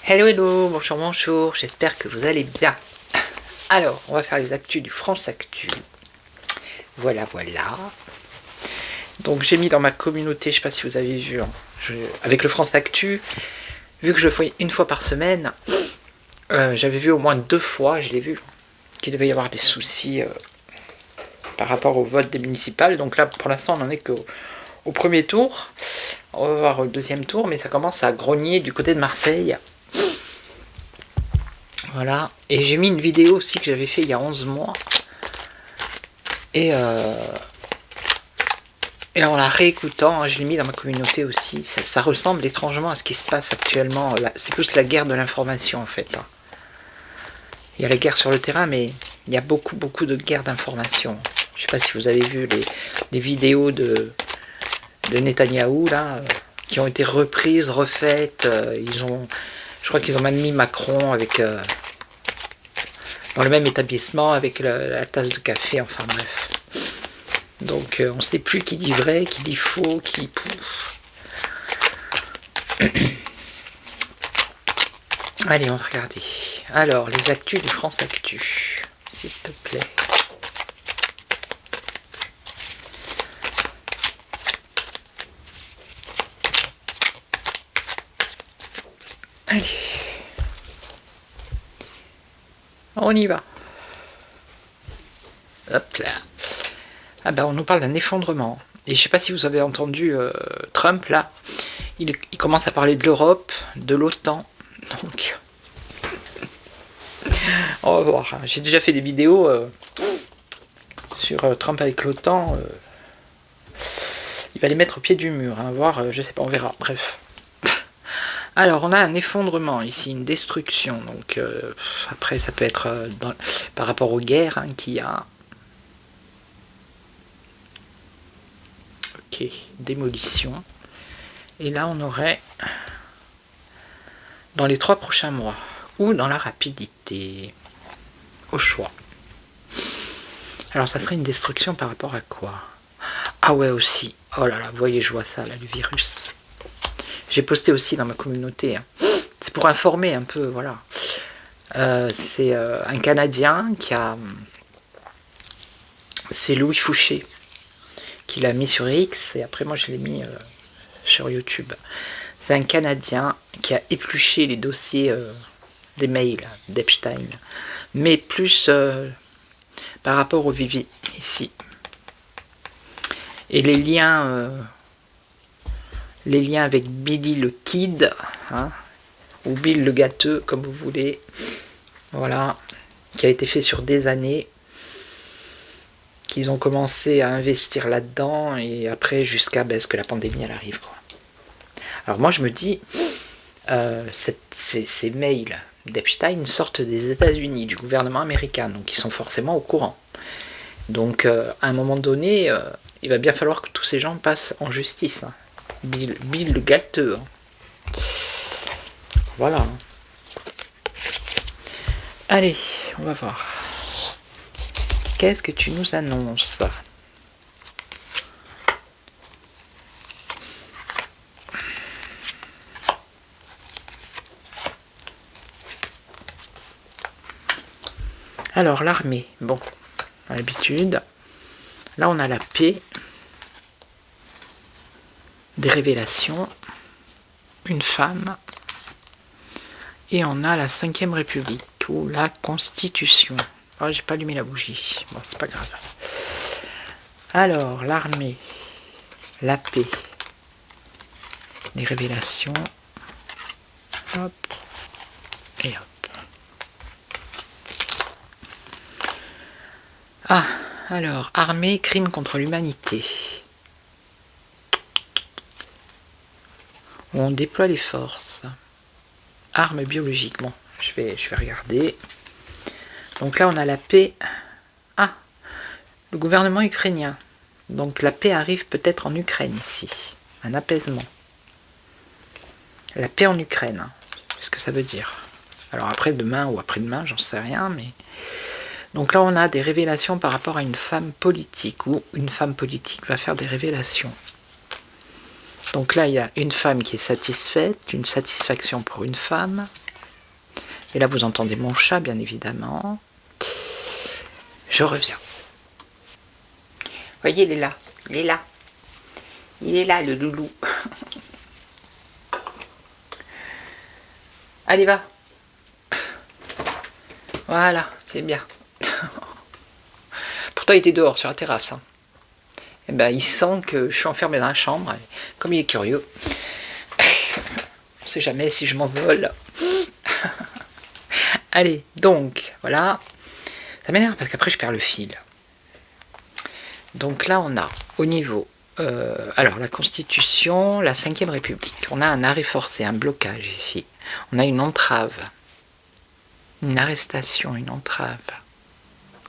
Hello hello, bonjour bonjour, j'espère que vous allez bien. Alors, on va faire les actus du France Actu. Voilà, voilà. Donc j'ai mis dans ma communauté, je sais pas si vous avez vu, hein, avec le France Actu, vu que je le fais une fois par semaine, j'avais vu au moins 2 fois, je l'ai vu, qu'il devait y avoir des soucis par rapport au vote des municipales. Donc là, pour l'instant, on n'en est qu'au premier tour. On va voir le deuxième tour, mais ça commence à grogner du côté de Marseille. Voilà, et j'ai mis une vidéo aussi que j'avais fait il y a 11 mois. Et en la réécoutant, je l'ai mis dans ma communauté aussi. Ça ressemble étrangement à ce qui se passe actuellement. C'est plus la guerre de l'information en fait. Il y a la guerre sur le terrain, mais il y a beaucoup de guerre d'information. Je sais pas si vous avez vu les vidéos de Netanyahou là, qui ont été reprises, refaites. Je crois qu'ils ont même mis Macron avec dans le même établissement avec la tasse de café, enfin bref. Donc on ne sait plus qui dit vrai, qui dit faux, qui... Allez, on va regarder. Alors, les actus du France Actu, s'il te plaît. Allez. On y va. Hop là. Ah ben on nous parle d'un effondrement. Et je sais pas si vous avez entendu Trump là. Il commence à parler de l'Europe, de l'OTAN. Donc on va voir. J'ai déjà fait des vidéos sur Trump avec l'OTAN. Il va les mettre au pied du mur. Hein, voir, je sais pas, on verra. Bref. Alors, on a un effondrement ici, une destruction. Donc, après, ça peut être par rapport aux guerres qu'il y a. Ok, démolition. Et là, on aurait dans les 3 prochains mois ou dans la rapidité, au choix. Alors, ça serait une destruction par rapport à quoi? Ah ouais, aussi. Oh là là, vous voyez, je vois ça, là, le virus. J'ai posté aussi dans ma communauté. Hein. C'est pour informer un peu, voilà. C'est un Canadien qui a... C'est Louis Fouché qui l'a mis sur X et après moi je l'ai mis sur YouTube. C'est un Canadien qui a épluché les dossiers des mails d'Epstein, mais plus par rapport au Vivi ici. Et les liens avec Billy le Kid, hein, ou Bill le gâteux, comme vous voulez, voilà, qui a été fait sur des années, qu'ils ont commencé à investir là-dedans, et après jusqu'à ce que la pandémie elle arrive, quoi. Alors moi je me dis, ces mails d'Epstein sortent des États-Unis, du gouvernement américain, donc ils sont forcément au courant. Donc à un moment donné, il va bien falloir que tous ces gens passent en justice. Hein. Bill le gâteux. Hein. Voilà. Hein. Allez, on va voir. Qu'est-ce que tu nous annonces ? Alors, l'armée. Bon, à l'habitude. Là, on a la paix. Des révélations. Une femme. Et on a la 5e République, ou la Constitution. Oh, j'ai pas allumé la bougie. Bon, c'est pas grave. Alors, l'armée. La paix. Les révélations. Hop. Et hop. Ah, alors, armée, crime contre l'humanité. On déploie les forces. Armes biologiques. Bon, je vais regarder. Donc là, on a la paix. Ah, le gouvernement ukrainien. Donc la paix arrive peut-être en Ukraine ici. Un apaisement. La paix en Ukraine. C'est ce que ça veut dire. Alors après, demain ou après-demain, j'en sais rien, mais... Donc là, on a des révélations par rapport à une femme politique, où une femme politique va faire des révélations. Donc là, il y a une femme qui est satisfaite, une satisfaction pour une femme. Et là, vous entendez mon chat, bien évidemment. Je reviens. Vous voyez, il est là. Il est là. Il est là, le loulou. Allez, va. Voilà, c'est bien. Pourtant, il était dehors, sur la terrasse. Hein. Et ben, il sent que je suis enfermé dans la chambre. Comme il est curieux. On ne sait jamais si je m'envole. Allez, donc, voilà. Ça m'énerve parce qu'après, je perds le fil. Donc là, on a au niveau... alors, la Constitution, la 5e République. On a un arrêt forcé, un blocage ici. On a une entrave. Une arrestation, une entrave.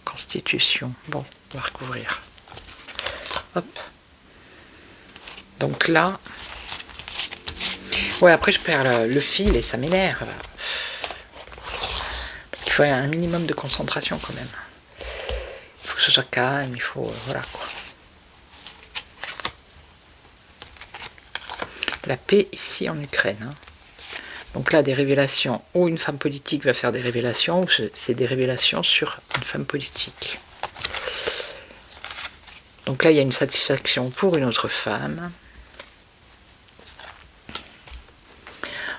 Constitution. Bon, on va recouvrir. Hop. Donc là... Ouais, après je perds le fil et ça m'énerve. Parce qu'il faut un minimum de concentration quand même. Il faut que ce soit calme, il faut... voilà quoi. La paix ici en Ukraine. Hein. Donc là, des révélations, ou une femme politique va faire des révélations, ou c'est des révélations sur une femme politique. Donc là, il y a une satisfaction pour une autre femme.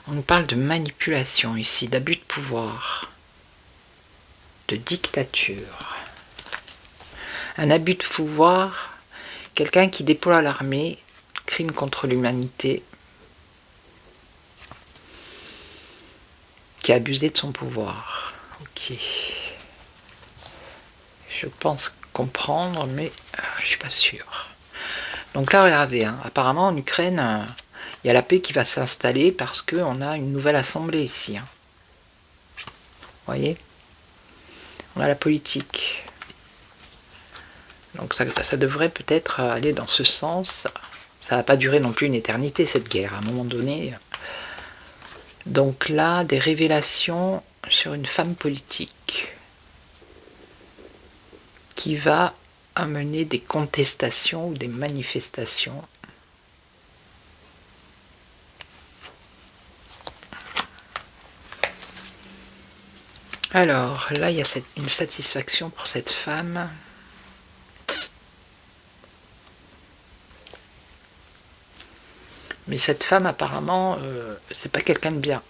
On nous parle de manipulation ici, d'abus de pouvoir, de dictature. Un abus de pouvoir, quelqu'un qui déploie l'armée, crime contre l'humanité, qui a abusé de son pouvoir. Ok. Je pense comprendre, mais je suis pas sûr. Donc là, regardez, hein, apparemment en Ukraine, il y a la paix qui va s'installer parce qu'on a une nouvelle assemblée ici. Hein. Vous voyez? On a la politique. Donc ça devrait peut-être aller dans ce sens. Ça va pas durer non plus une éternité cette guerre, à un moment donné. Donc là, des révélations sur une femme politique qui va amener des contestations ou des manifestations. Alors, là, il y a une satisfaction pour cette femme. Mais cette femme, apparemment, c'est pas quelqu'un de bien.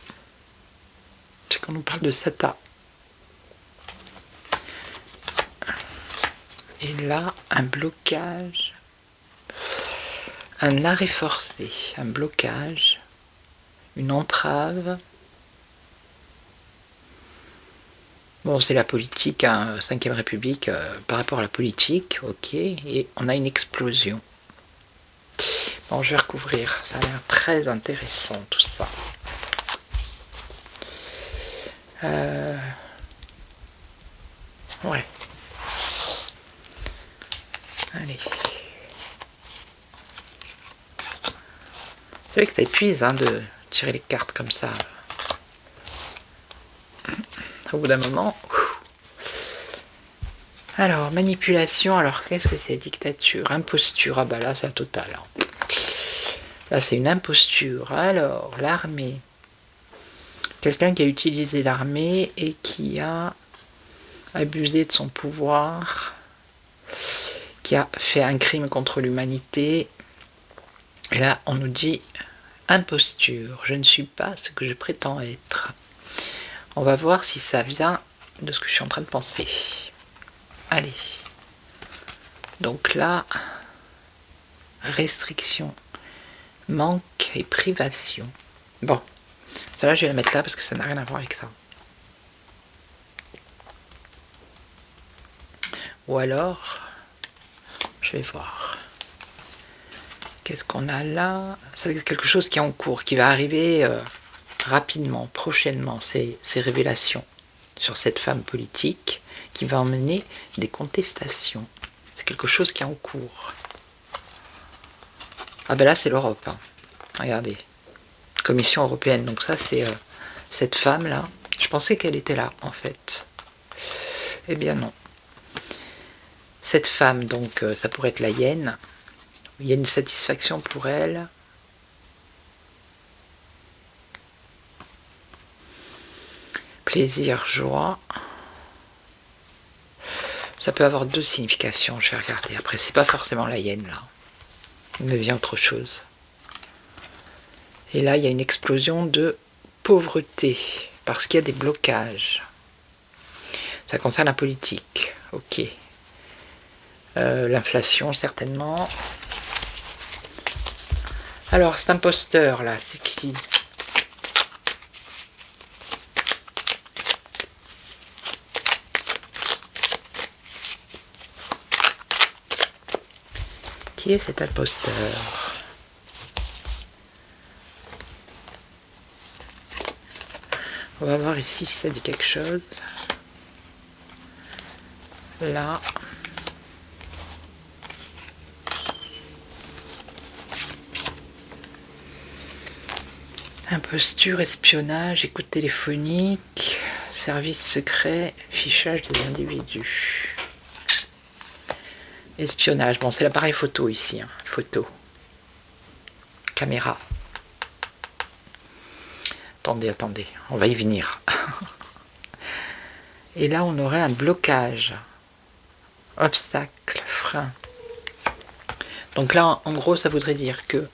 C'est qu'on nous parle de Satan. Et là, un blocage, un arrêt forcé, un blocage, une entrave. Bon, c'est la politique, hein, 5e République, par rapport à la politique, ok, et on a une explosion. Bon, je vais recouvrir, ça a l'air très intéressant tout ça. Ouais. Allez. C'est vrai que ça épuise hein, de tirer les cartes comme ça. Au bout d'un moment. Alors, manipulation, alors qu'est-ce que c'est? Dictature, imposture, ah bah là c'est la totale. Hein. Là c'est une imposture. Alors, l'armée. Quelqu'un qui a utilisé l'armée et qui a abusé de son pouvoir, qui a fait un crime contre l'humanité. Et là, on nous dit imposture. Je ne suis pas ce que je prétends être. On va voir si ça vient de ce que je suis en train de penser. Allez. Donc là, restriction, manque et privation. Bon, celle-là, je vais la mettre là parce que ça n'a rien à voir avec ça. Ou alors, je vais voir. Qu'est-ce qu'on a là? C'est quelque chose qui est en cours, qui va arriver rapidement, prochainement, ces révélations sur cette femme politique qui va emmener des contestations. C'est quelque chose qui est en cours. Ah ben là, c'est l'Europe. Hein. Regardez. Commission européenne. Donc ça, c'est cette femme-là. Je pensais qu'elle était là, en fait. Eh bien non. Cette femme, donc, ça pourrait être la hyène. Il y a une satisfaction pour elle. Plaisir, joie. Ça peut avoir deux significations, je vais regarder. Après, c'est pas forcément la hyène, là. Il me vient autre chose. Et là, il y a une explosion de pauvreté, parce qu'il y a des blocages. Ça concerne la politique, ok. L'inflation, certainement. Alors, cet imposteur, là, c'est qui? Qui est cet imposteur? On va voir ici si ça dit quelque chose. Là. Imposture, espionnage, écoute téléphonique, service secret, fichage des individus. Espionnage, bon c'est l'appareil photo ici, hein. Photo. Caméra. Attendez, on va y venir. Et là on aurait un blocage. Obstacle, frein. Donc là en gros ça voudrait dire que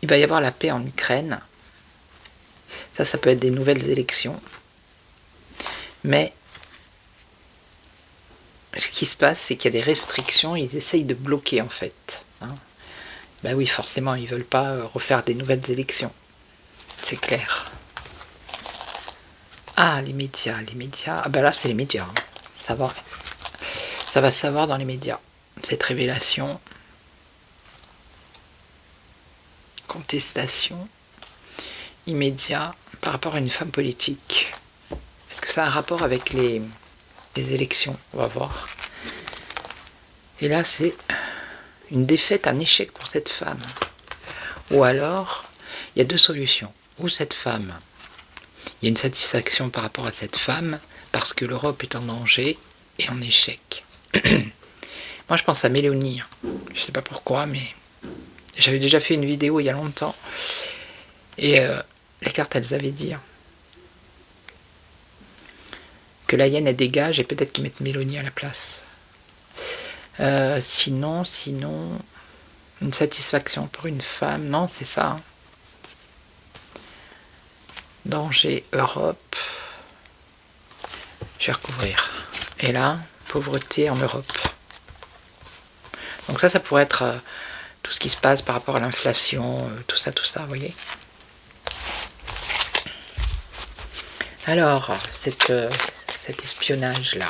il va y avoir la paix en Ukraine. Ça peut être des nouvelles élections. Mais ce qui se passe, c'est qu'il y a des restrictions, ils essayent de bloquer en fait. Hein. Ben oui, forcément, ils ne veulent pas refaire des nouvelles élections. C'est clair. Ah, les médias. Ah ben là, c'est les médias. Hein. Ça va se savoir dans les médias. Cette révélation. Contestation immédiat par rapport à une femme politique. Est-ce que ça a un rapport avec les élections? On va voir. Et là, c'est une défaite, un échec pour cette femme. Ou alors, il y a deux solutions. Ou cette femme, il y a une satisfaction par rapport à cette femme, parce que l'Europe est en danger et en échec. Moi, je pense à Mélanie. Je sais pas pourquoi, mais j'avais déjà fait une vidéo il y a longtemps. Et les cartes, elles avaient dit que la hyène, elle dégage et peut-être qu'ils mettent Mélanie à la place. Sinon, une satisfaction pour une femme, non, c'est ça. Hein. Danger, Europe. Je vais recouvrir. Et là, pauvreté en Europe. Donc ça pourrait être tout ce qui se passe par rapport à l'inflation, tout ça, vous voyez. Alors, cet espionnage-là.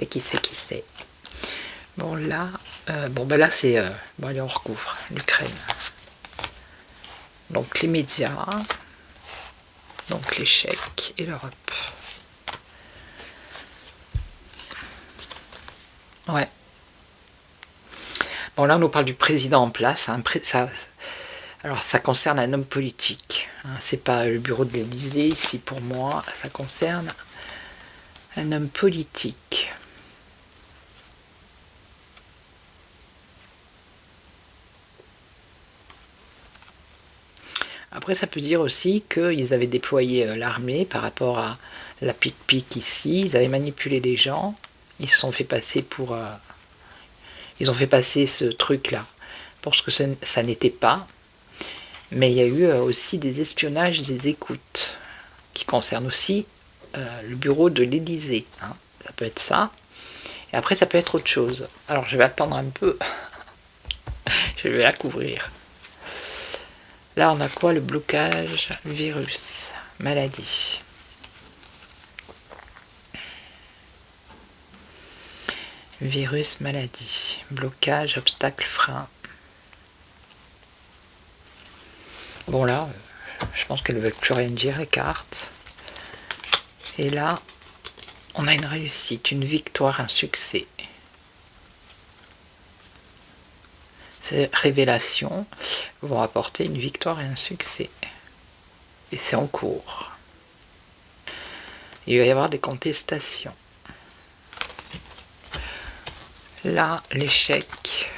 Qui c'est? Bon là, là c'est bon allez on recouvre l'Ukraine. Donc les médias, donc l'échec et l'Europe. Ouais. Bon là on nous parle du président en place. Hein, alors ça concerne un homme politique. Hein, c'est pas le bureau de l'Élysée ici pour moi. Ça concerne un homme politique. Après, ça peut dire aussi qu'ils avaient déployé l'armée par rapport à la pic-pic ici. Ils avaient manipulé les gens. Ils se sont fait passer pour... ils ont fait passer ce truc-là pour ce que ça n'était pas. Mais il y a eu aussi des espionnages, des écoutes qui concernent aussi le bureau de l'Élysée. Hein. Ça peut être ça. Et après, ça peut être autre chose. Alors, je vais attendre un peu. Je vais la couvrir. Là, on a quoi? Le blocage, virus, maladie. Virus, maladie, blocage, obstacle, frein. Bon là, je pense qu'elles ne veulent plus rien dire, les cartes. Et là, on a une réussite, une victoire, un succès. Ces révélations vont apporter une victoire et un succès. Et c'est en cours. Il va y avoir des contestations. Là, l'échec.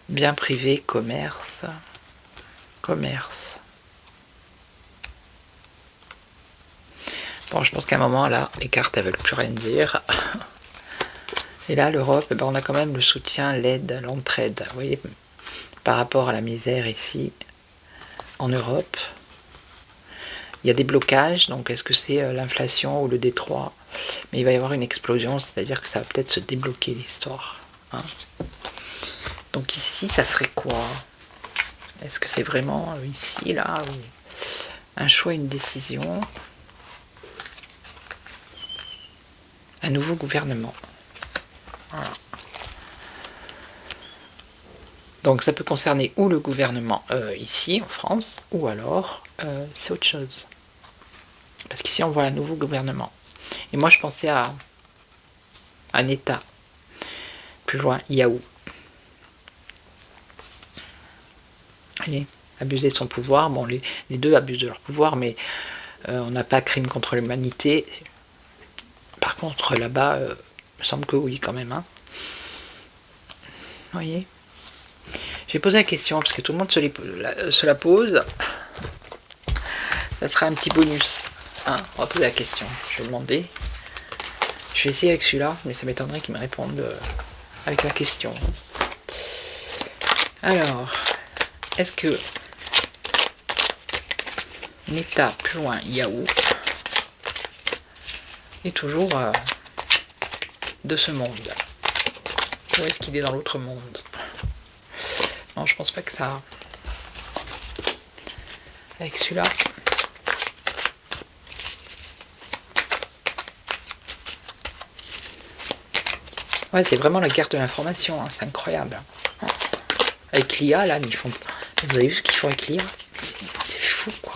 Bien privé, commerce. Commerce. Bon, je pense qu'à un moment, là, les cartes, elles veulent plus rien dire. Et là, l'Europe, ben, on a quand même le soutien, l'aide, l'entraide. Vous voyez, par rapport à la misère ici, en Europe, il y a des blocages. Donc, est-ce que c'est l'inflation ou le détroit? Mais il va y avoir une explosion, c'est-à-dire que ça va peut-être se débloquer l'histoire. Hein. Donc ici, ça serait quoi? Est-ce que c'est vraiment ici, là, un choix, une décision? Un nouveau gouvernement. Voilà. Donc ça peut concerner ou le gouvernement ici, en France, ou alors c'est autre chose. Parce qu'ici, on voit un nouveau gouvernement. Et moi, je pensais à un État. Plus loin, Yahoo. Allez, abuser de son pouvoir. Bon, les deux abusent de leur pouvoir, mais on n'a pas crime contre l'humanité. Par contre, là-bas, il me semble que oui, quand même. Hein. Vous voyez? Je vais poser la question, parce que tout le monde se la pose. Ça sera un petit bonus. Hein, on va poser la question. Je vais demander. Je vais essayer avec celui-là, mais ça m'étonnerait qu'il me réponde avec la question. Alors, est-ce que Meta plus loin Yahoo est toujours de ce monde? Ou est-ce qu'il est dans l'autre monde? Non, je pense pas que ça. Avec celui-là. Ouais, c'est vraiment la guerre de l'information, hein, c'est incroyable. Avec l'IA, là, ils font. Vous avez vu ce qu'ils font avec l'IA? C'est fou, quoi.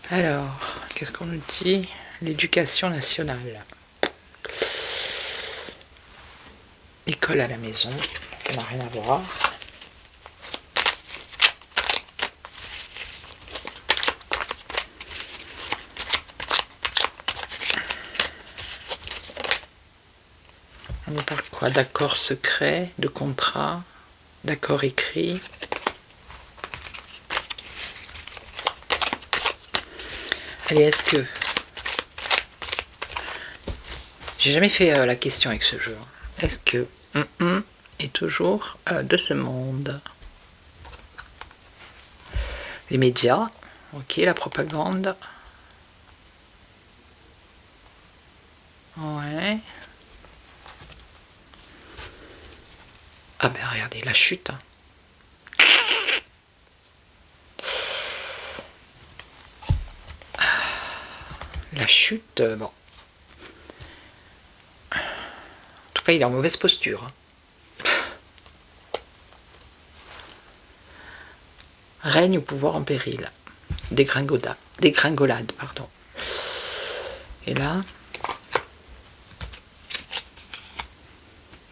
Alors, qu'est-ce qu'on nous dit? L'éducation nationale. École à la maison, ça n'a rien à voir. On nous parle quoi? D'accord secret, de contrat, d'accord écrit. Allez, est-ce que... J'ai jamais fait la question avec ce jeu. Est-ce que est toujours de ce monde? Les médias, ok, la propagande. Ouais. Ah ben regardez, la chute. Hein. La chute, bon. En tout cas, il est en mauvaise posture. Hein. Règne au pouvoir en péril. Dégringolade, pardon. Et là,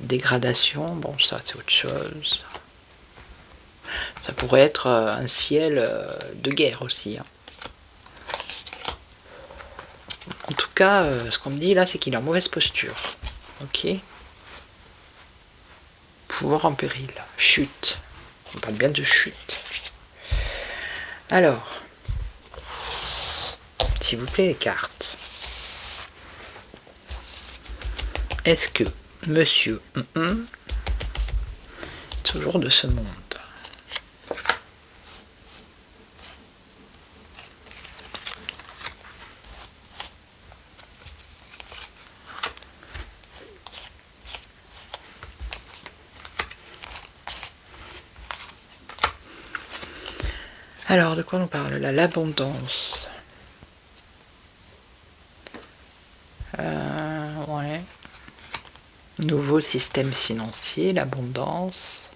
dégradation, bon ça c'est autre chose. Ça pourrait être un ciel de guerre aussi. Hein. En tout cas, ce qu'on me dit là, c'est qu'il est en mauvaise posture. Ok. Pouvoir en péril. Chute. On parle bien de chute. Alors, s'il vous plaît, les cartes. Est-ce que Monsieur toujours de ce monde. Alors, de quoi on parle là? L'abondance. Ouais. Nouveau système financier, l'abondance.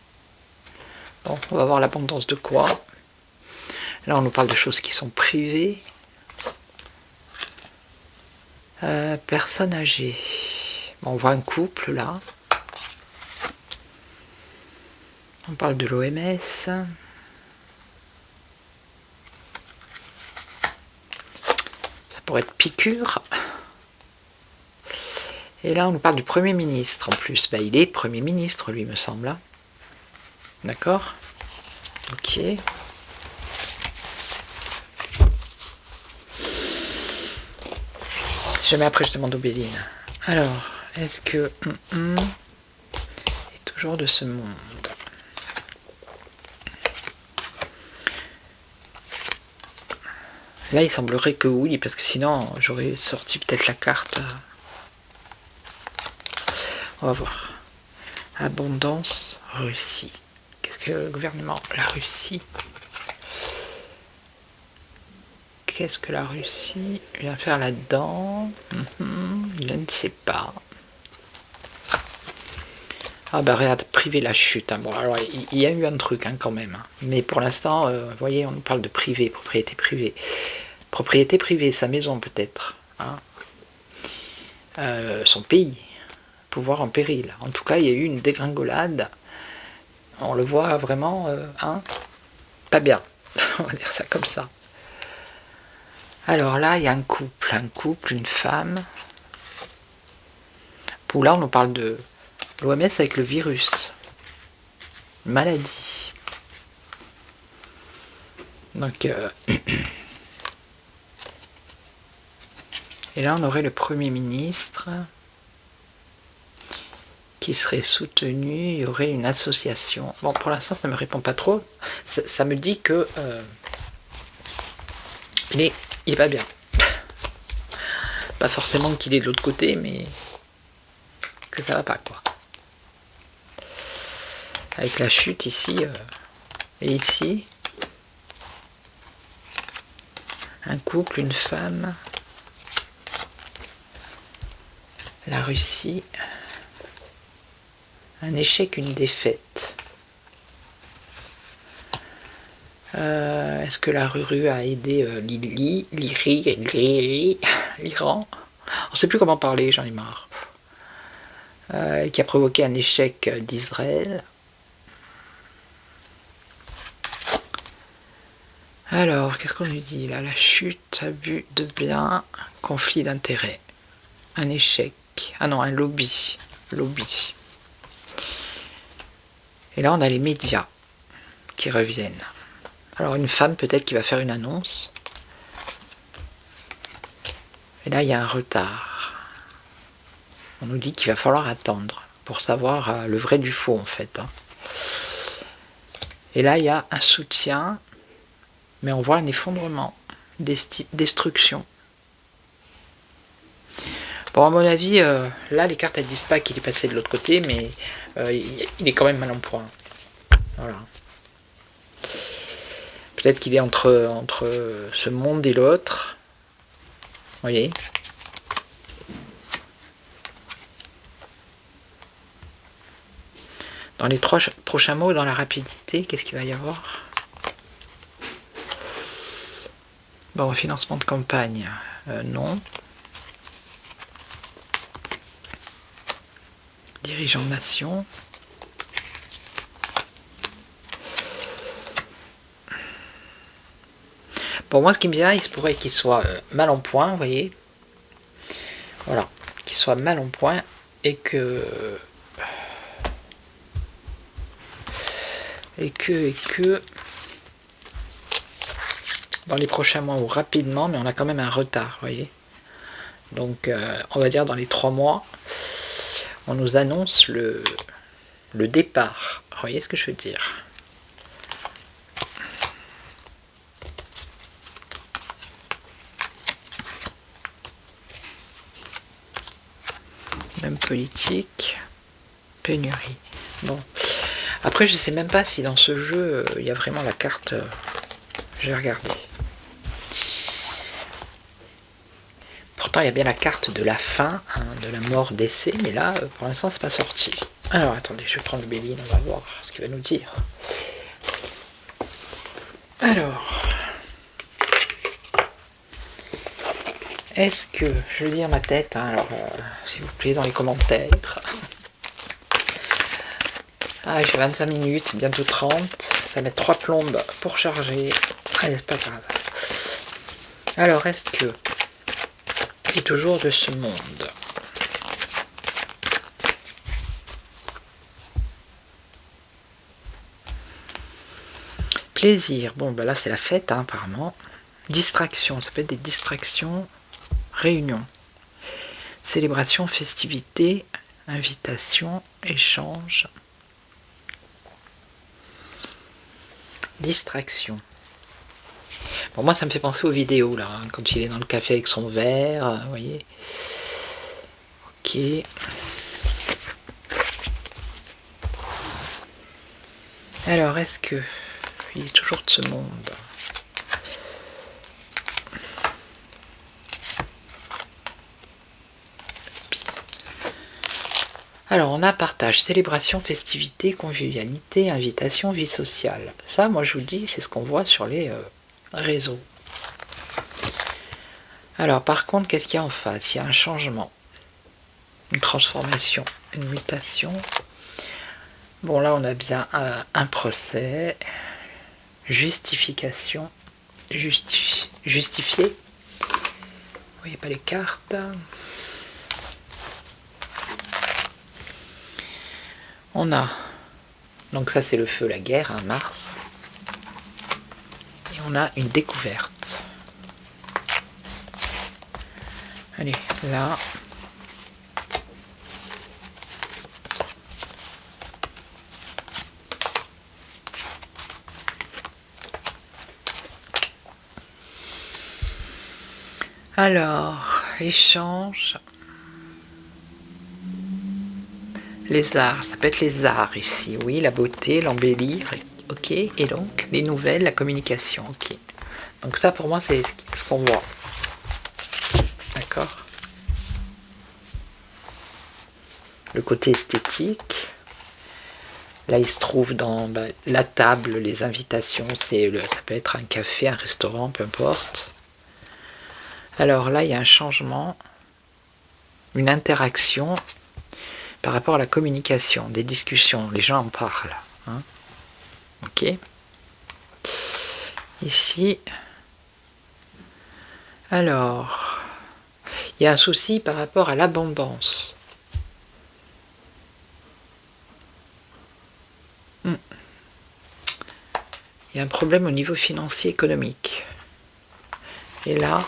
Bon, on va voir l'abondance de quoi. Là, on nous parle de choses qui sont privées. Personnes âgées. Bon, on voit un couple là. On parle de l'OMS. Ça pourrait être piqûre. Et là, on nous parle du Premier ministre en plus. Bah, il est Premier ministre, lui, me semble. D'accord? Ok. Si jamais après, je demande au Béline. Alors, est-ce que... est toujours de ce monde? Là, il semblerait que oui, parce que sinon, j'aurais sorti peut-être la carte... On va voir. Abondance, Russie. Qu'est-ce que le gouvernement? La Russie. Qu'est-ce que la Russie vient faire là-dedans? Je ne sais pas. Ah bah regarde, privé la chute. Bon, alors il y a eu un truc quand même. Mais pour l'instant, vous voyez, on parle de privé, propriété privée. Propriété privée, sa maison peut-être. Son pays. Pouvoir en péril. En tout cas, il y a eu une dégringolade. On le voit vraiment, pas bien. On va dire ça comme ça. Alors là, il y a un couple, une femme. Pour là, on nous parle de l'OMS avec le virus. Maladie. Donc, et là, on aurait le Premier ministre qui serait soutenu, il y aurait une association. Bon, pour l'instant, ça ne me répond pas trop. Ça me dit que il est pas bien. Pas forcément qu'il est de l'autre côté, mais que ça va pas, quoi. Avec la chute ici et ici. Un couple, une femme. La Russie. Un échec, une défaite. Est-ce que la Ruru a aidé l'Iran? On ne sait plus comment parler, j'en ai marre. Qui a provoqué un échec d'Israël. Alors, qu'est-ce qu'on lui dit là? La chute, abus de biens, conflit d'intérêts. Un échec. Ah non, un lobby. Lobby. Et là, on a les médias qui reviennent. Alors, une femme peut-être qui va faire une annonce. Et là, il y a un retard. On nous dit qu'il va falloir attendre pour savoir le vrai du faux, en fait. Et là, il y a un soutien, mais on voit un effondrement, destruction. Bon, à mon avis, là, les cartes, elles disent pas qu'il est passé de l'autre côté, mais il est quand même mal en point. Voilà. Peut-être qu'il est entre ce monde et l'autre. Vous voyez? Dans les 3 prochains mots, dans la rapidité, qu'est-ce qu'il va y avoir? Bon, financement de campagne, non. Dirigeant de nation. Pour moi, ce qui me vient, il se pourrait qu'il soit mal en point, vous voyez. Voilà, qu'il soit mal en point et que dans les prochains mois ou rapidement, mais on a quand même un retard, vous voyez. Donc, on va dire dans les 3 mois, on nous annonce le départ Vous voyez ce que je veux dire? L'homme politique, pénurie. Bon. Après, je sais même pas si dans ce jeu, il y a vraiment la carte. Je vais regarder. Pourtant, il y a bien la carte de la fin, hein, de la mort d'essai, mais là, pour l'instant, c'est pas sorti. Alors, attendez, je vais prendre Béline, on va voir ce qu'il va nous dire. Alors, est-ce que, je vais dire ma tête, hein, alors, s'il vous plaît, dans les commentaires. Ah, j'ai 25 minutes, bientôt 30, ça va mettre 3 plombes pour charger. Allez, c'est pas grave. Alors, est-ce que c'est toujours de ce monde? Plaisir, bon, ben là, c'est la fête, hein, apparemment. Distraction, ça peut être des distractions. Réunion. Célébration, festivité, invitation, échange. Distraction. Bon, moi, ça me fait penser aux vidéos, là, hein, quand il est dans le café avec son verre, vous voyez. Ok. Alors, est-ce que il est toujours de ce monde? Alors, on a partage, célébration, festivité, convivialité, invitation, vie sociale. Ça, moi, je vous le dis, c'est ce qu'on voit sur les réseaux. Alors, par contre, qu'est-ce qu'il y a en face? Il y a un changement, une transformation, une mutation. Bon, là, on a bien un procès, justification, justifié. Vous voyez pas les cartes. On a, donc ça c'est le feu, la guerre, hein, Mars. Et on a une découverte. Allez, là. Alors, échange. Les arts, ça peut être les arts ici, oui, la beauté, l'embellir, ok, et donc les nouvelles, la communication, ok. Donc ça pour moi c'est ce qu'on voit. D'accord. Le côté esthétique. Là il se trouve dans la table, les invitations, ça peut être un café, un restaurant, peu importe. Alors là il y a un changement, une interaction par rapport à la communication, des discussions, les gens en parlent. Hein. Ok. Ici, alors, il y a un souci par rapport à l'abondance. Il y a un problème au niveau financier économique. Et là,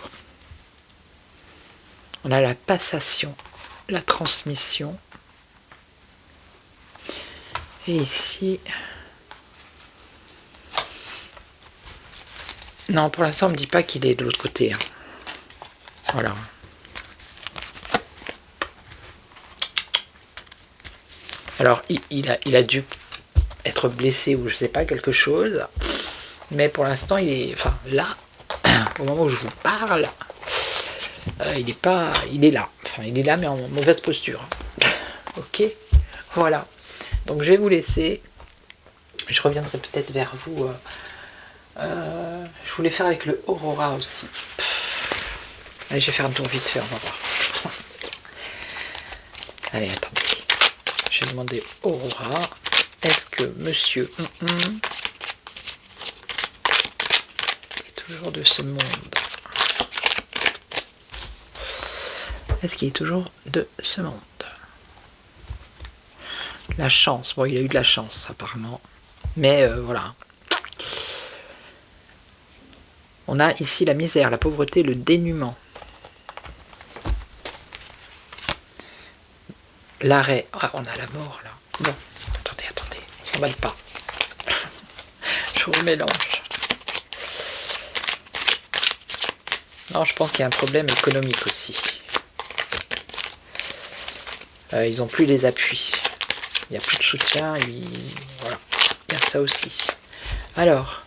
on a la passation, la transmission. Et ici, non, pour l'instant, on ne me dit pas qu'il est de l'autre côté. Hein. Voilà. Alors, il a dû être blessé ou je sais pas, quelque chose. Mais pour l'instant, il est... Enfin, là, au moment où je vous parle, il est pas... Il est là. Enfin, il est là, mais en mauvaise posture. Ok. Voilà. Donc, je vais vous laisser. Je reviendrai peut-être vers vous... je voulais faire avec le Aurora aussi. Allez, je vais faire un tour vite fait, on va voir. Allez, attendez. Je vais demander Aurora. Est-ce que monsieur est toujours de ce monde? Est-ce qu'il est toujours de ce monde? La chance. Bon, il a eu de la chance, apparemment. Mais voilà. On a ici la misère, la pauvreté, le dénuement. L'arrêt. Ah, on a la mort, là. Bon, attendez. s'emballe pas. Je vous mélange. Non, je pense qu'il y a un problème économique aussi. Ils n'ont plus les appuis. Il n'y a plus de soutien. Voilà. Il y a ça aussi. Alors,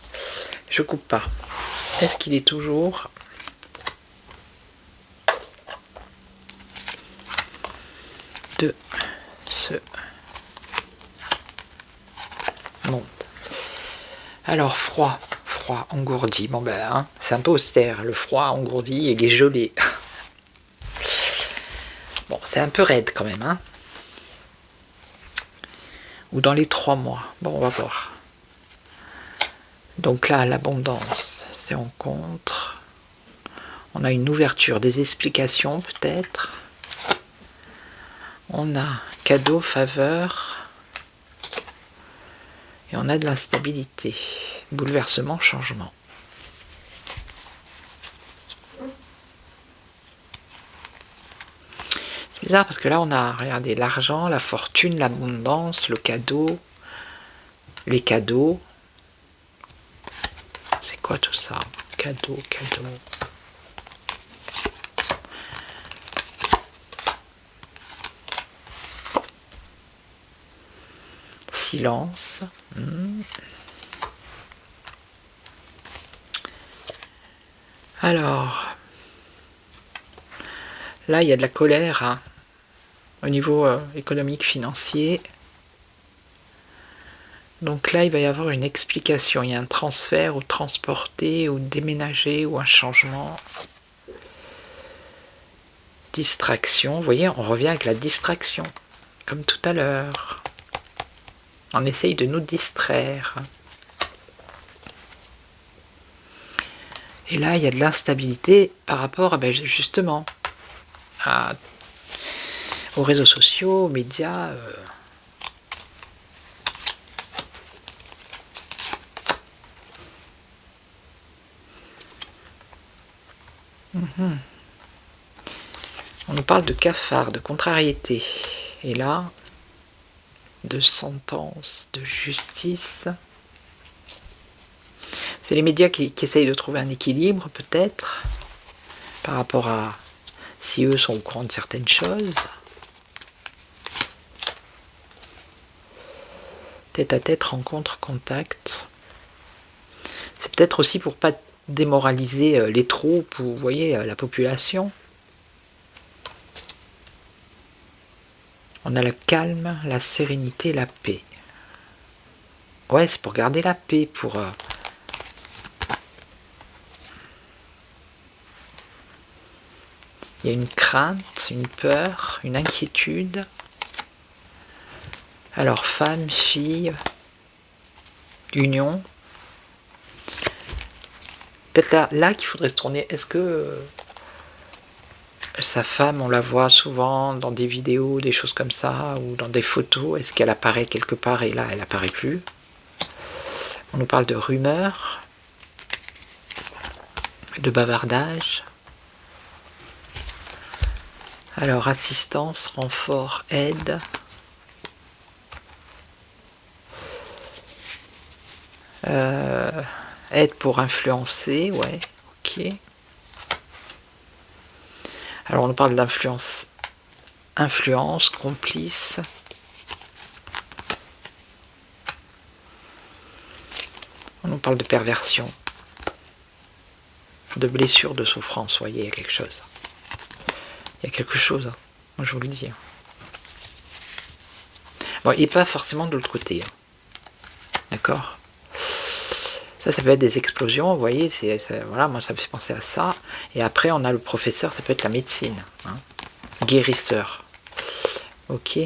je coupe pas. Est-ce qu'il est toujours de ce monde? Alors, froid engourdi. Bon ben, hein, c'est un peu austère. Le froid engourdi et les gelées. Bon, c'est un peu raide quand même, hein. Ou dans les 3 mois. Bon, on va voir. Donc là, l'abondance, c'est en contre. On a une ouverture, des explications peut-être. On a cadeau, faveur. Et on a de l'instabilité. Bouleversement, changement. C'est bizarre parce que là, on a, regardez, l'argent, la fortune, l'abondance, le cadeau, les cadeaux. C'est quoi tout ça? Cadeau. Silence. Alors, là, il y a de la colère, hein, au niveau économique, financier. Donc là, il va y avoir une explication. Il y a un transfert ou transporter ou déménager ou un changement. Distraction. Vous voyez, on revient avec la distraction, comme tout à l'heure. On essaye de nous distraire. Et là, il y a de l'instabilité par rapport à, justement aux réseaux sociaux, aux médias. On nous parle de cafard, de contrariété. Et là, de sentence, de justice. C'est les médias qui essayent de trouver un équilibre, peut-être, par rapport à si eux sont au courant de certaines choses. Tête à tête, rencontre, contact. C'est peut-être aussi pour pas démoraliser les troupes ou, vous voyez, la population. On a le calme, la sérénité, la paix. Ouais, c'est pour garder la paix, pour... Il y a une crainte, une peur, une inquiétude. Alors, femme, fille, union. Peut-être là qu'il faudrait se tourner. Est-ce que sa femme, on la voit souvent dans des vidéos, des choses comme ça, ou dans des photos, est-ce qu'elle apparaît quelque part et là, elle apparaît plus? On nous parle de rumeurs, de bavardage. Alors, assistance, renfort, aide. Aide pour influencer, ouais, ok. Alors, on nous parle d'influence, influence, complice. On nous parle de perversion, de blessure, de souffrance, vous voyez, il y a quelque chose. Il y a quelque chose, hein. Moi je vous le dis. Bon, il n'est pas forcément de l'autre côté. Hein. D'accord? Ça peut être des explosions, vous voyez, voilà, moi ça me fait penser à ça. Et après, on a le professeur, ça peut être la médecine. Hein. Guérisseur. Ok.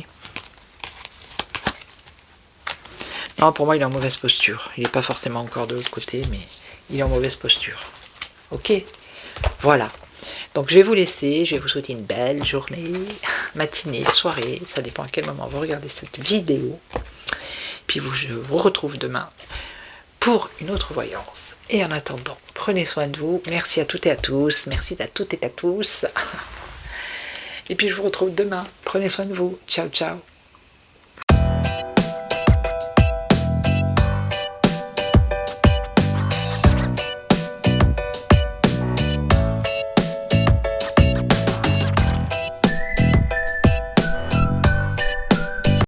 Non, pour moi, il est en mauvaise posture. Il n'est pas forcément encore de l'autre côté, mais il est en mauvaise posture. Ok? Voilà. Donc, je vais vous laisser. Je vais vous souhaiter une belle journée, matinée, soirée. Ça dépend à quel moment vous regardez cette vidéo. Puis, je vous retrouve demain pour une autre voyance. Et en attendant, prenez soin de vous. Merci à toutes et à tous. Merci à toutes et à tous. Et puis, je vous retrouve demain. Prenez soin de vous. Ciao, ciao.